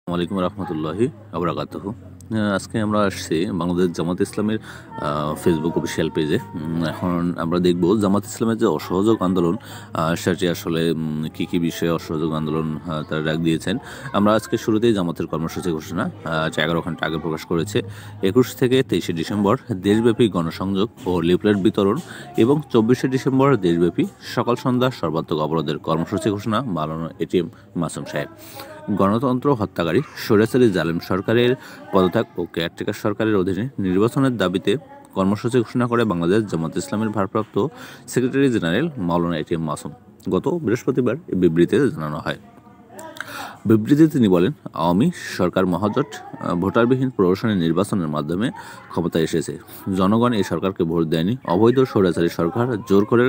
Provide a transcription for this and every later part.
ওয়ালাইকুম রহমতুল্লাহি আবরাকাতুহু। আজকে আমরা আসছি বাংলাদেশ জামাত ইসলামের ফেসবুক অফিসিয়াল পেজে। এখন আমরা দেখব জামাত ইসলামের যে অসহযোগ আন্দোলন, সেটি আসলে কী কী বিষয়ে অসহযোগ আন্দোলন তারা ডাক দিয়েছেন। আমরা আজকে শুরুতেই জামাতের কর্মসূচি ঘোষণা 11 ঘন্টা আগে প্রকাশ করেছে। 21 থেকে 23 ডিসেম্বর দেশব্যাপী গণসংযোগ ও লিফলেট বিতরণ এবং 24 ডিসেম্বর দেশব্যাপী সকাল সন্ধ্যা সর্বাত্মক অবরোধের কর্মসূচি ঘোষণা মাওলানা এটিএম মাসুম সাহেব। গণতন্ত্র হত্যাকারী স্বৈরাচারী জালেম সরকারের পদত্যাগ ও কেয়ারটেকার সরকারের অধীনে নির্বাচনের দাবিতে কর্মসূচি ঘোষণা করে বাংলাদেশ জামাত ইসলামের ভারপ্রাপ্ত সেক্রেটারি জেনারেল মাওলানা এটিএম মাসুম। গত বৃহস্পতিবার এই বিবৃতিতে জানানো হয়। বিবৃতিতে তিনি বলেন, আওয়ামী সরকার মহাজোট ভোটারবিহীন প্রহসনী নির্বাচনের মাধ্যমে ক্ষমতায় এসেছে। জনগণ এই সরকারকে ভোট দেয়নি। অবৈধ স্বৈরাচারী সরকার জোর করে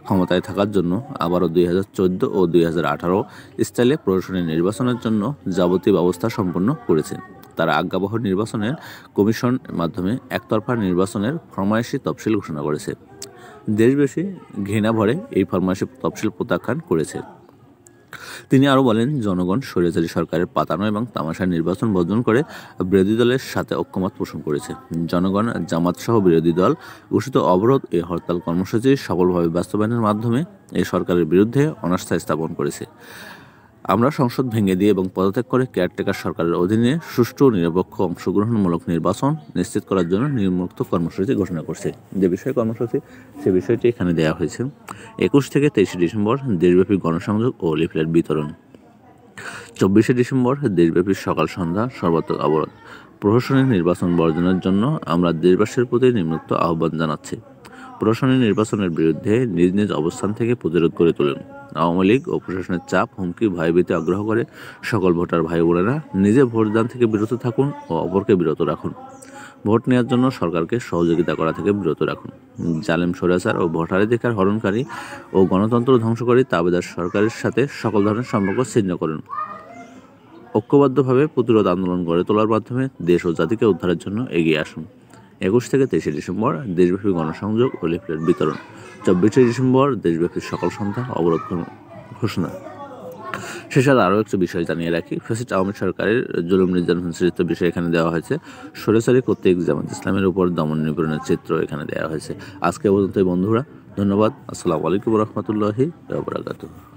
ক্ষমতায় থাকার জন্য আবারও 2014 ও 2018 স্টাইলে প্রহসনী নির্বাচনের জন্য যাবতীয় ব্যবস্থা সম্পন্ন করেছে। তারা আজ্ঞাবহ নির্বাচনের কমিশন মাধ্যমে একতরফা নির্বাচনের ফরমায়েশি তফসিল ঘোষণা করেছে। দেশবাসী ঘৃণা ভরে এই ফরমায়েশি তফসিল প্রত্যাখ্যান করেছে। তিনি আরও বলেন, জনগণ স্বৈরাচারী সরকারের পাতানো এবং তামাশার নির্বাচন বর্জন করে বিরোধী দলের সাথে ঐক্যমত পোষণ করেছে। জনগণ জামাত সহ বিরোধী দল ঘোষিত অবরোধ ও হরতাল কর্মসূচি সফলভাবে বাস্তবায়নের মাধ্যমে এই সরকারের বিরুদ্ধে অনাস্থা স্থাপন করেছে। আমরা সংসদ ভেঙে দিয়ে এবং পদত্যাগ করে কেয়ারটেকার সরকারের অধীনে সুষ্ঠু ও নিরপেক্ষ অংশগ্রহণমূলক নির্বাচন নিশ্চিত করার জন্য নিম্নোক্ত কর্মসূচি ঘোষণা করছে। যে বিষয়ে কর্মসূচি, সে বিষয়টি এখানে দেওয়া হয়েছে। 21 থেকে 23 ডিসেম্বর দেশব্যাপী গণসংযোগ ও লিফলেট বিতরণ। 24 ডিসেম্বর দেশব্যাপী সকাল সন্ধ্যা সর্বাত্মক অবরোধ। প্রশাসনিক নির্বাচন বর্জনের জন্য আমরা দেশবাসীর প্রতি নিম্নোক্ত আহ্বান জানাচ্ছি। প্রশাসনিক নির্বাচনের বিরুদ্ধে নিজ নিজ অবস্থান থেকে প্রতিরোধ করে তুলুন। আওয়ামী লীগ ও প্রশাসনের চাপ, হুমকি, ভয়ভীতি আগ্রহ করে সকল ভোটার ভাই বোনেরা নিজে ভোটদান থেকে বিরত থাকুন ও অপরকে বিরত রাখুন। ভোট নেওয়ার জন্য সরকারকে সহযোগিতা করা থেকে বিরত রাখুন। জালেম স্বৈরাচার ও ভোটাধিকার হরণকারী ও গণতন্ত্র ধ্বংসকারী তাবেদার সরকারের সাথে সকল ধরনের সম্পর্ক ছিন্ন করুন। ঐক্যবদ্ধভাবে প্রতিরোধ আন্দোলন গড়ে তোলার মাধ্যমে দেশ ও জাতিকে উদ্ধারের জন্য এগিয়ে আসুন। 21 থেকে 23 ডিসেম্বর দেশব্যাপী গণসংযোগ ও লিফলেট বিতরণ। 24 ডিসেম্বর দেশব্যাপী সকাল সন্ধ্যা অবরোধ ঘোষণা। শেষে আরও একটা বিষয় জানিয়ে রাখি, ফ্যাসিস্ট আওয়ামী সরকারের জুলুম নির্যাতন চিত্র বিষয় এখানে দেওয়া হয়েছে। স্বৈরাচারী কর্তৃক জামাত ইসলামের উপর দমন নিপীড়নের চিত্র এখানে দেওয়া হয়েছে। আজকে পর্যন্ত বন্ধুরা, ধন্যবাদ। আসসালামু আলাইকুম রহমতুল্লাহি ওয়া বারাকাতুহু।